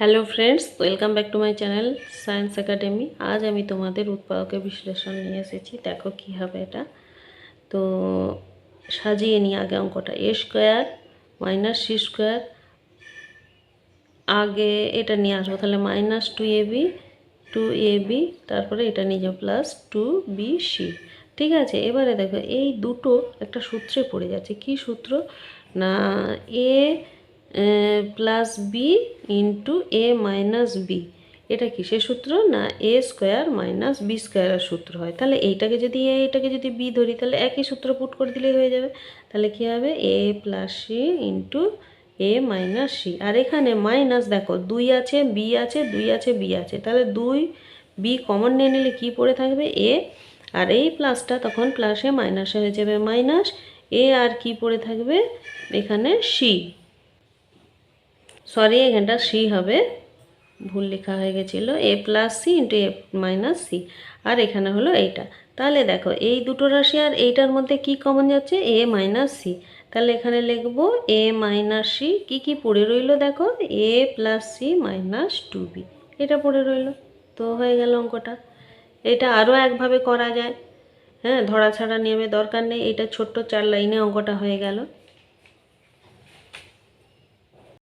Hello friends, welcome back to my channel science academy. आज আমি তোমাদের উৎপাদকের বিশ্লেষণ নিয়ে এসেছি। দেখো কি হবে এটা। তো সাজিয়ে নিই আগে অঙ্কটা। এ স্কোয়ার মাইনাস সি স্কোয়ার, আগে এটা নিয়ে আসবো, তাহলে মাইনাস টু এ বি, তারপরে এটা নিয়ে যাবো প্লাস টু বি সি। ঠিক আছে, এবারে দেখো এই দুটো একটা সূত্রে পড়ে যাচ্ছে। কি সূত্র? না, এ প্লাস বি ইন্টু এ মাইনাস বি। এটা কিসের সূত্র? না, এ স্কোয়ার মাইনাস বি স্কোয়ারের সূত্র হয়। তাহলে এইটাকে যদি এ, এটাকে যদি বি ধরি, তাহলে একই সূত্র পুট করে দিলেই হয়ে যাবে। তাহলে কী হবে? এ প্লাস সি ইন্টু এ মাইনাস সি। আর এখানে মাইনাস দেখো, দুই আছে, বি আছে, দুই আছে, বি আছে, তাহলে দুই বি কমন নিয়ে নিলে কী পড়ে থাকবে? এ। আর এই প্লাসটা তখন প্লাসে মাইনাসে হয়ে যাবে মাইনাস এ। আর কি পড়ে থাকবে এখানে? সি। সরি, এখানটা সি হবে, ভুল লেখা হয়ে গেছিলো। এ প্লাস সি ইন্টু এ মাইনাস সি। আর এখানে হলো এইটা। তাহলে দেখো এই দুটো রাশি আর এইটার মধ্যে কি কমন যাচ্ছে? এ মাইনাস সি। তাহলে এখানে লিখবো এ মাইনাস সি। কী কী পড়ে রইলো দেখো? A plus C minus two B, এটা পড়ে রইলো। তো হয়ে গেল অঙ্কটা। এটা আরও একভাবে করা যায়। হ্যাঁ, ধরা ছাড়া নিয়মে দরকার নেই। এটা ছোট্ট 4 লাইনে অঙ্কটা হয়ে গেল।